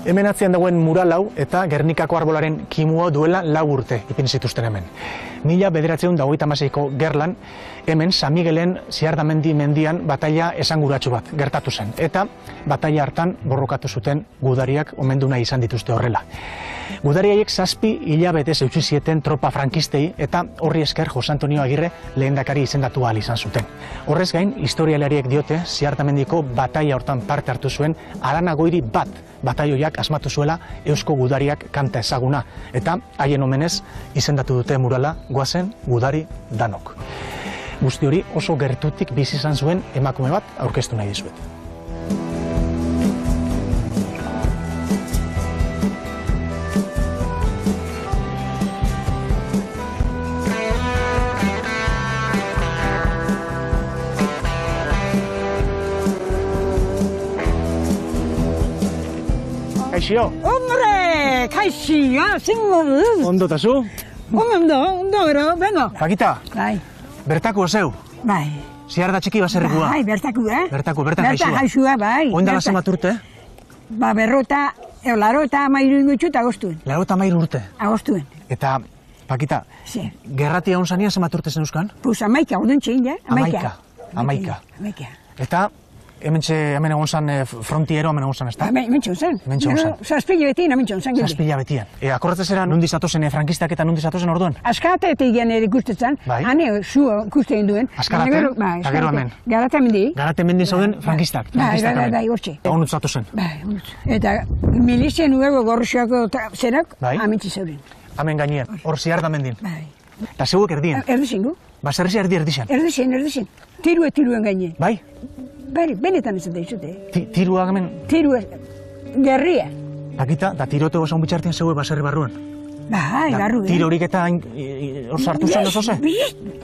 Hemen atzean dagoen mural hau eta Gernikako arbolaren kimua duela 4 urte ipini zituzten hemen. 1956ko gerlan, hemen San Miguelen Ziardamendi mendian bataila esanguratsu bat gertatu zen. Eta bataila hartan borrokatu zuten gudariak omendu nahi izan dituzte horrela. Gudari haiek 7 hilabetez eutsi zieten tropa frankistei eta horri esker Jose Antonio Agirre lehendakari izendatu ahal izan zuten. Horrez gain, historialariek diote Ziardamendiko bataila hortan parte hartu zuen Arana Goiri bat bataioiak asmatu zuela eusko gudariak kanta ezaguna, eta haien omenez izendatu dute murala goazen gudari danok. Guzti hori oso gertutik bizi izan zuen emakume bat aurkeztu nahi dizuet. Kaixo? Hombre, kaixo, zen moduz? Ondo eta zu? Ondo, gero, bengo. Pakita, Bai, bertako zeu? bai. Ziarda txiki baserrikua? Bai, bertako, Bertan Bertan jaixua? jaixua, bai. Oindala zenbat urte? Ba, larota amairu ingutxut agostuen. 83 urte. Agostuen. Eta, Pakita, Zer. gerratia hon zania zenbat urte zen euskan? Pues amaika, orduen txein, Amaika. Eta, hemen egon zan frontiero, hemen egon zan, ez da? Hementxon zen. Hementxon zen. Zazpila betian hementxon zen. 7 hilabetian. Akordatzen zera nundi zatozen frankistak eta nundi zatozen orduan? Askarate eta igen ere ikustetzen, Bai. hane zua ikusten duen. Askarate, eta gero hemen. Garate Garate zauden frankistak. Bai, hortxe. Eta honut zatozen. Bai, eta milizien nuego gorroxoako zerak, Bai. amitzi zeuren. Hemen gainean, hor Ziardamendin. Bai. Eta zeuek erdien. Erdizien gu? Baserrizia erdixan. Erdizien. Tiruen gaine. Bai? Bari, benetan ez da izute. Tiruak hemen, Gerria. Pakita, da tirote osan bitxartien zeuek baserri barruan. Bai, barru. Tiro horik eta hor sartu zen oso ze?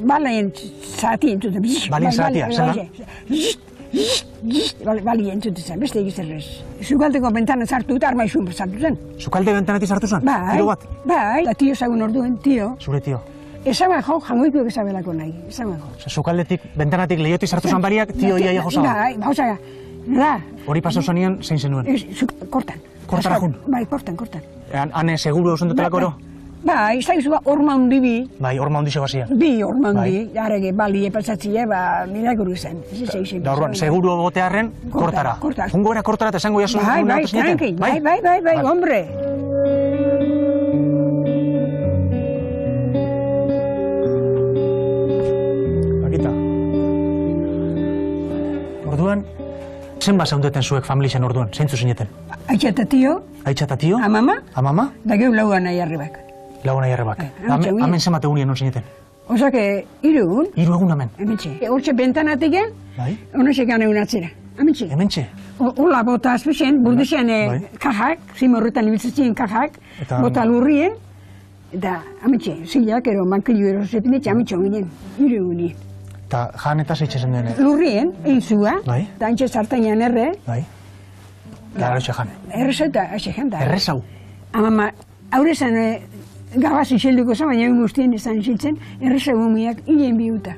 Balien zati entzute. Balien zatia, zelan? Balien entzute zen, beste egizerrez. Zukaldeko bentana sartu eta armaizun sartu zen. Zukalde bentanetik sartu zen? Bai, Tiro bat? bai, eta tio zagun orduen, tio. Zure tio. Ezaban jo, jangoiko ezabelako nahi, ezaban jo. Zukaldetik, bentanatik lehiotik sartu zen bariak, tio iaia josaba. Bai, hauza, da. Hori pasau zanean, zein zenuen? Kortan. Kortara jun? Bai, kortan. Hane seguru osundutelako oro? Bai, zaizu orma hundi bi. Bai, orma hundi zegoazia. Bi orma hundi, arege balie pasatzie, milaguru zen. Da orduan, seguru gotearren, kortara. Jungo era kortara eta esango jasu. Bai, tranqui, bai, hombre. Orduan, zenba zaundeten zuek familixen orduan, zeintzu zineten? Aitxa eta tio. Aitxa eta tio? Amama. Amama? Da geu lauan nahi arrebak. Lauan nahi arrebak. Hemen zenbat egunien non zineten? Osake, 3 egun. 3 egun hemen? Hementxe. Hortxe bentanatik egin, bai? Honaxe gane unatzera. Hementxe. Hementxe? Ola bota azpexen, burduzean kajak, zimorretan ibiltzatzen kajak, bota lurrien, eta hementxe, zilak, ero mankilu erosetin etxe, hementxe ginen, 3 egunien. Eta jan eta zeitxe zen dene? Lurrien, egin zua, bai? eta antxe sartainan erre. Bai? Eta errexe jan? Errezau eta haxe jan da. Errezau? Amama, aurrezan gabaz isilduko zen, baina egun guztien izan isiltzen, errezau umiak hinen bihuta.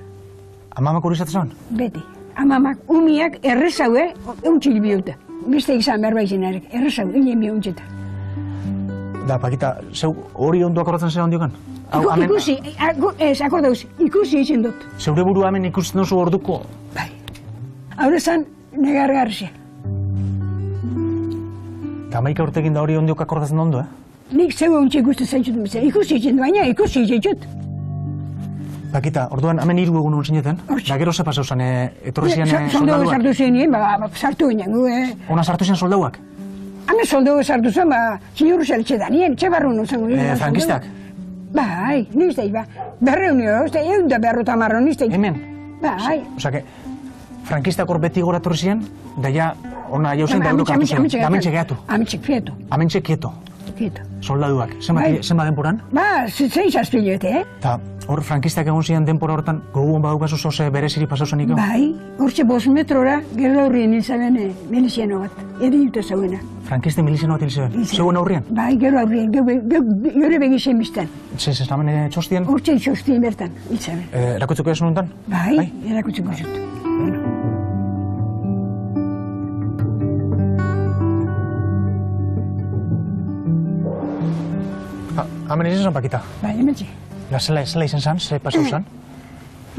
Amamak hori zaten zuen? Beti. Amamak umiak errezau euntxil bihuta. Beste izan behar baizen errek, errezau hinen bihuntxeta. Da, Pakita, zeu hori ondo akordatzen zera ondiokan? Ikusi, akordauz, ikusi izin dut. Zeure buru hemen ikusten duzu orduko? Bai. Aurrezan negargarrizia. Eta 11 urtekin da hori ondiok akordatzen ondo, Nik zeu euntxe ikusten zaitxut bezala. Ikusi izin dut, baina ikusi izin dut. Pakita, orduan hemen 3 egun hon zineten? Da gero ze pasau zen, etorri ziren soldaduak? Soldaduak sartu zinien, sartu ginen gu, Ona sartu ziren soldauak? Hemen soldaduak sartu zen, txinurru zeletxe danien, txe barru non zen. Frankistak? Bai, nizteiz, berreunio, egun da berrota marro, nizteiz. Hemen? Bai. Osake, frankistak hor beti gora torri ziren, da ja, ona jauzen da eurok hartu ziren. Da amentxe gehiatu? Amentxe kieto. Amentxe kieto? Kieto. Soldaduak, zenba denporan? Ba, zein zazpilete, Eta hor frankistak egon ziren denpora hortan, gogu hon badukazu zoze bereziri pasau zen iko? Bai, hortxe 5 metrora, gero horrien hilzaben miliziano bat, edi dute zauena. Frankisten miliziano bat hilzaben? Zeuen aurrien? Bai, gero aurrien, gero begizien biztan. Zez, hemen txostien? Hortxe txostien bertan, hilzaben. Erakutzuko esan honetan? Bai, erakutzuko zut. Hemen izan zan, Pakita? Bai, hementxe. Zela izan zan, ze pasau zan?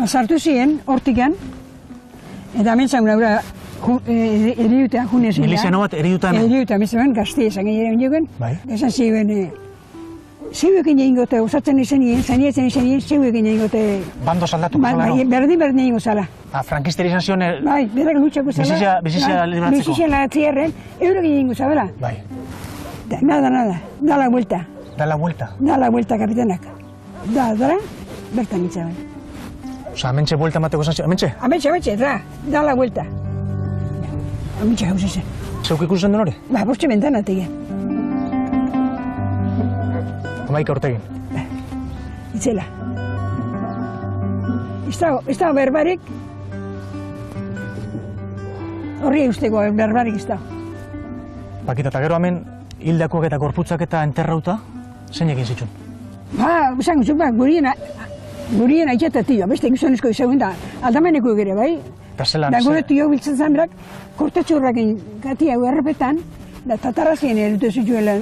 Sartu ziren, hortikan, eta hemen zan gura eriuta june zela. Miliziano bat eriuta hemen? Eriuta, bizan, gazte esan egin jogen. Bai. Esan ziren, zeuekin egin gote, osatzen izan zeuekin egin gote. Bando saldatuko zela, no? Berdin egin gozala. Frankisteri izan zion... Bai, berak lutxako zela. Bizizia libratzeko. Bizizia libratzeko. Eurek egin gozabela. Bai. Nada, da la vuelta. Da la vuelta? Da la vuelta, kapitanak. Da, bertan itzaben. Osa, hementxe vuelta mateko zan zion, hementxe? Hementxe, da la vuelta. Hementxe hauze zen. Zeuk ikusten duen hori? Ba, boste bentana tegin. Amaika urtegin. Itzela. Ez da berbarik. Horri usteko berbarik ez da. Pakita, eta gero hemen hildakoak eta gorputzak eta enterrauta, zein egin zituen? Ba, esan guztu, gurien aitzatatik, beste gizonezko izagun da, aldameneko egere, bai? Eta zelan? Da gure tio biltzen zan berak, kortatxurrakin gati hau errepetan, da tatarrazien erute zituela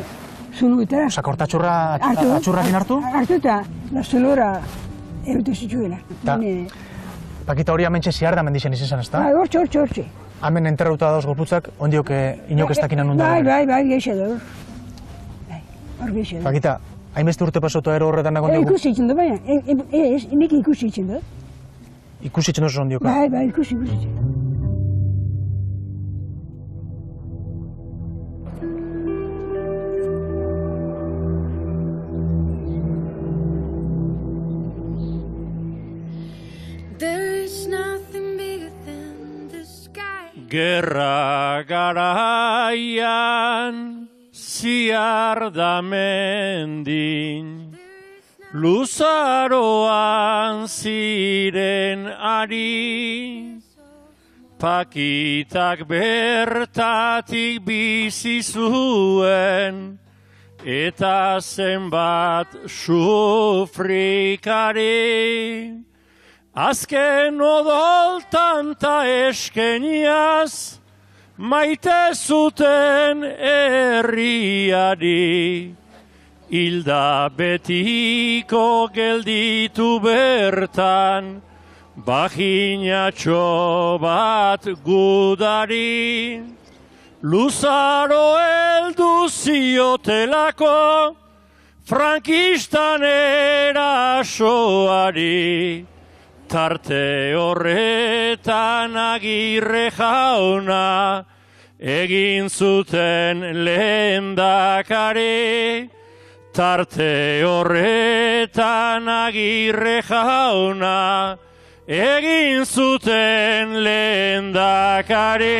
zuluetara. Osa, kortatxurra atxurrakin hartu? Hartu eta da zulura erute zituela. Pakita hori hementxe ziar da mendixen izan zan, ez da? Bai, hortxe. Hemen enterrauta dauz gorputzak, ondiok inok ez dakinan nunda. Bai, geixe da hor. Hor geixe da. Pakita, hainbeste urte pasotu ero horretan nago ondiok? Ikusi itzen du, baina, nik ikusi itzen du. Ikusi itzen duzu ondiok? Bai, ikusi itzen. Gerra garaian ziar da mendin, luzaroan ziren ari, Pakitak bertatik bizi zuen, eta zenbat sufrikari. Azken odoltan ta eskeniaz, maite zuten herriari, hilda betiko gelditu bertan, bajinatxo bat gudari. Luzaro heldu ziotelako, frankistan erasoari, tarte horretan Agirre jauna egin zuten lehendakari. Tarte horretan Agirre jauna egin zuten lehendakari.